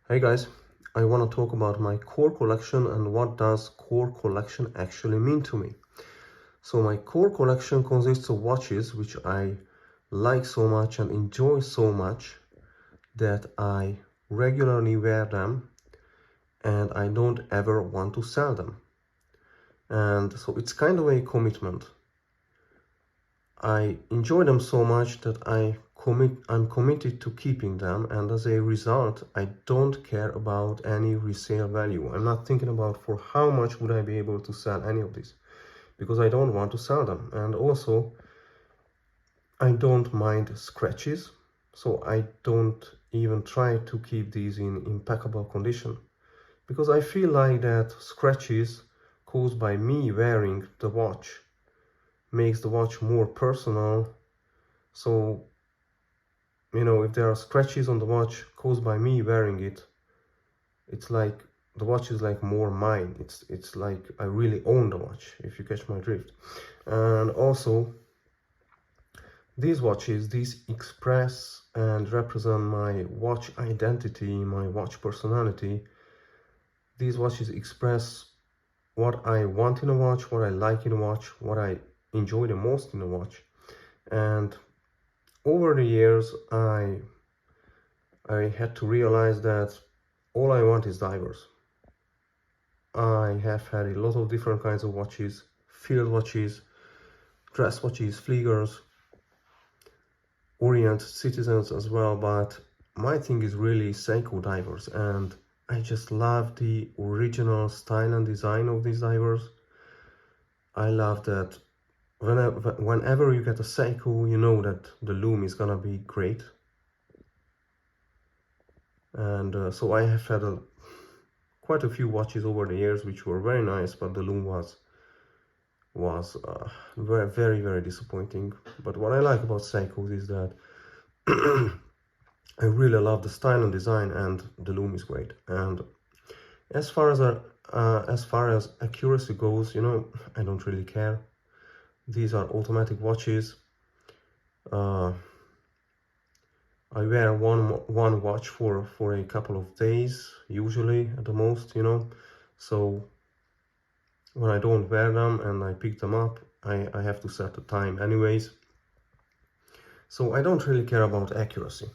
Hey guys, I want to talk about my core collection and what does core collection actually mean to me. So my core collection consists of watches which I like so much and enjoy so much that I regularly wear them and I don't ever want to sell them. And so it's kind of a commitment. I enjoy them so much that I'm committed to keeping them, and as a result, I don't care about any resale value. I'm not thinking about for how much would I be able to sell any of these, because I don't want to sell them. And also, I don't mind scratches, so I don't even try to keep these in impeccable condition, because I feel like that scratches caused by me wearing the watch makes the watch more personal. So if there are scratches on the watch caused by me wearing it, it's like the watch is like more mine. It's like I really own the watch, if you catch my drift. And also, these express and represent my watch identity, my watch personality. These watches express what I want in a watch, what I like in a watch, what I enjoy the most in a watch. And over the years, I had to realize that all I want is divers. I have had a lot of different kinds of watches, field watches, dress watches, fliegers, Orient citizens as well, but my thing is really Seiko divers, and I just love the original style and design of these divers. I love that whenever you get a Seiko, you know that the loom is gonna be great. And so I have had quite a few watches over the years which were very nice, but the loom was very, very, very disappointing. But what I like about Seikos is that I really love the style and design, and the loom is great. And as far as accuracy goes, I don't really care. These are automatic watches. I wear one watch for a couple of days, usually at the most, So when I don't wear them and I pick them up, I have to set the time anyways. So I don't really care about accuracy.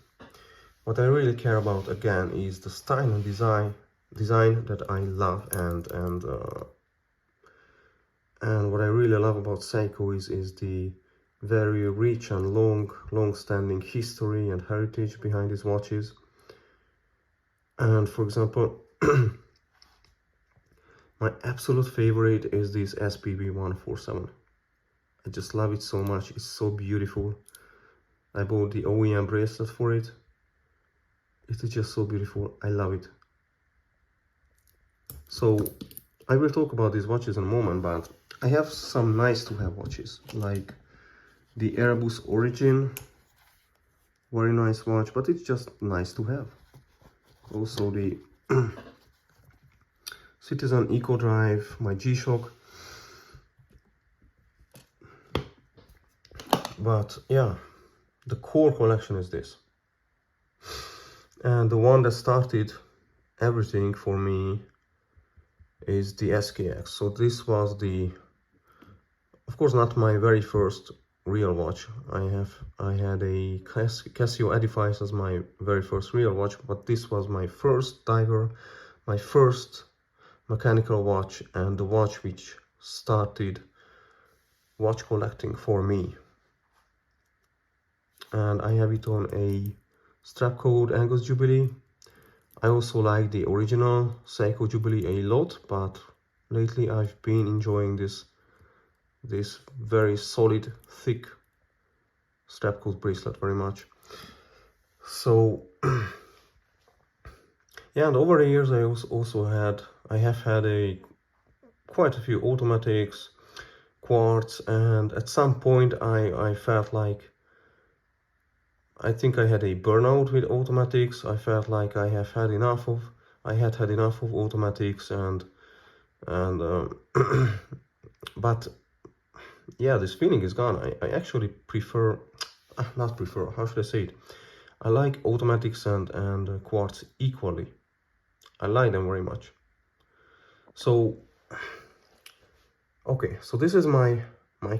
What I really care about, again, is the style and design that I love, and what I really love about Seiko is the very rich and long-standing history and heritage behind these watches. And for example, my absolute favorite is this SPB 147. I just love it so much. It's so beautiful. I bought the OEM bracelet for it. It is just so beautiful. I love it. So I will talk about these watches in a moment, but I have some nice to have watches, like the Airbus Origin. Very nice watch, but it's just nice to have. Also the Citizen Eco Drive, my G-Shock. But yeah, the core collection is this. And the one that started everything for me is the SKX. So this was of course, not my very first real watch. I had a Casio Edifice as my very first real watch, but this was my first diver, my first mechanical watch, and the watch which started watch collecting for me. And I have it on a strap code Angus Jubilee. I also like the original Seiko Jubilee a lot, but lately I've been enjoying this very solid, thick strap code bracelet very much. So yeah, and over the years I have had quite a few automatics, quartz, and at some point I felt like I think I had a burnout with automatics. I felt like I had had enough of automatics, and but yeah, this feeling is gone. I actually prefer, not prefer, how should I say it? I like automatics and quartz equally. I like them very much. So okay, so this is my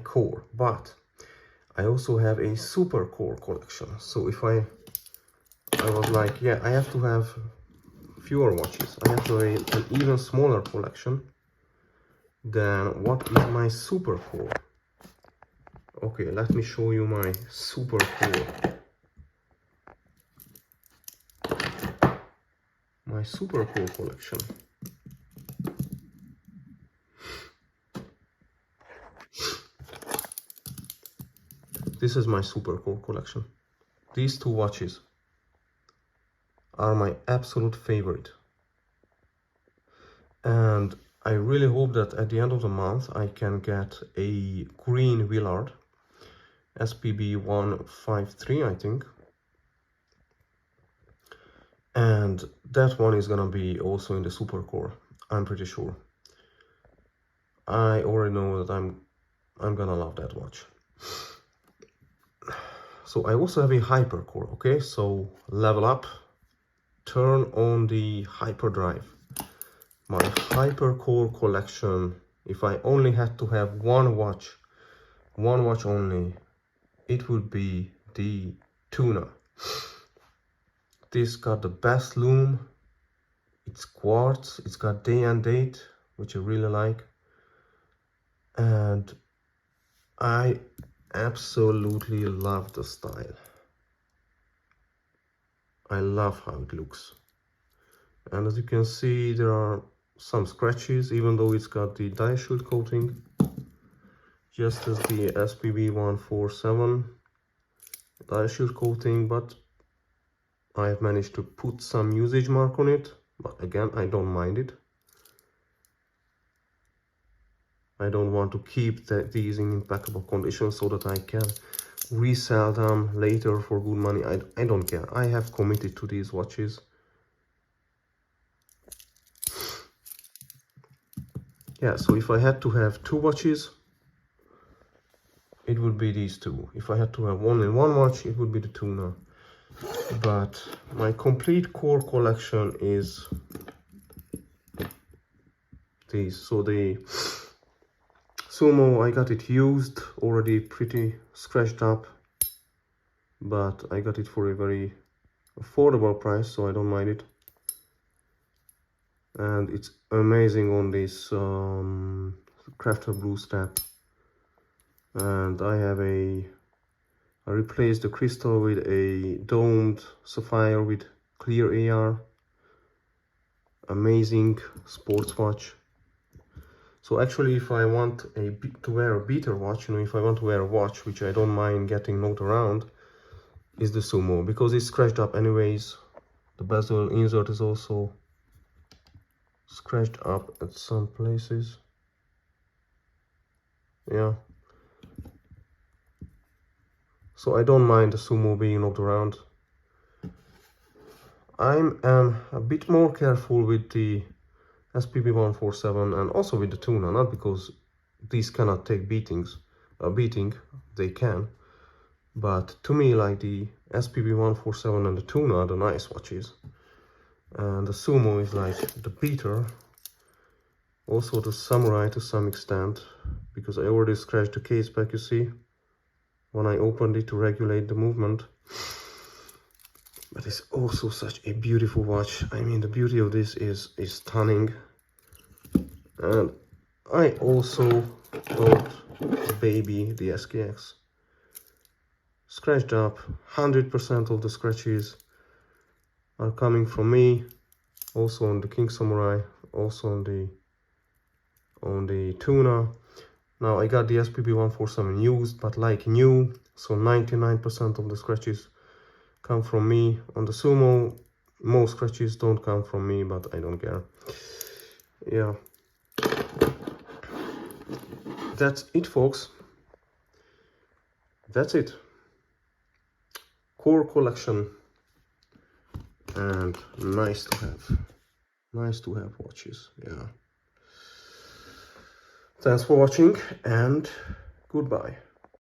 core, but I also have a super core collection. So if I was like, yeah, I have to have fewer watches, I have to have an even smaller collection, then what is my super core? Okay, let me show you my super core. My super core collection. This is my super core collection. These two watches are my absolute favorite. And I really hope that at the end of the month I can get a green Willard SPB 153, I think. And that one is gonna be also in the super core, I'm pretty sure. I already know that I'm gonna love that watch. So I also have a hypercore, okay? So level up, turn on the hyperdrive. My hypercore collection, if I only had to have one watch only, it would be the Tuna. This got the best lume, it's quartz, it's got day and date, which I really like. And I absolutely love the style. I love how it looks. And as you can see, there are some scratches, even though it's got the dye shield coating, just as the SPB 147 dye shield coating, but I've managed to put some usage mark on it. But again, I don't mind it. I don't want to keep these in impeccable condition so that I can resell them later for good money. I don't care. I have committed to these watches. Yeah, so if I had to have two watches, it would be these two. If I had to have one in one watch, it would be the Tuna. But my complete core collection is these. So the Sumo, I got it used, already pretty scratched up, but I got it for a very affordable price, so I don't mind it. And it's amazing on this Crafter Blue Step. And I replaced the crystal with a domed sapphire with clear AR. Amazing sports watch. So actually, if I want to wear a beater watch, you know, if I want to wear a watch which I don't mind getting knocked around, is the Sumo, because it's scratched up anyways. The bezel insert is also scratched up at some places. Yeah. So I don't mind the Sumo being knocked around. I'm a bit more careful with the SPB 147 and also with the Tuna, not because these cannot take beating, they can. But to me, like the SPB 147 and the Tuna are the nice watches. And the Sumo is like the beater. Also the Samurai to some extent, because I already scratched the case back, you see, when I opened it to regulate the movement. But it's also such a beautiful watch. I mean, the beauty of this is stunning. And I also don't baby the SKX. Scratched up, 100% of the scratches are coming from me. Also on the King Samurai, also on the Tuna. Now I got the SPB 147 used, but like new, so 99% of the scratches come from me. On the Sumo, most scratches don't come from me, but I don't care. Yeah, that's it, folks. That's it. Core collection, and nice to have watches. Yeah. Thanks for watching, and goodbye.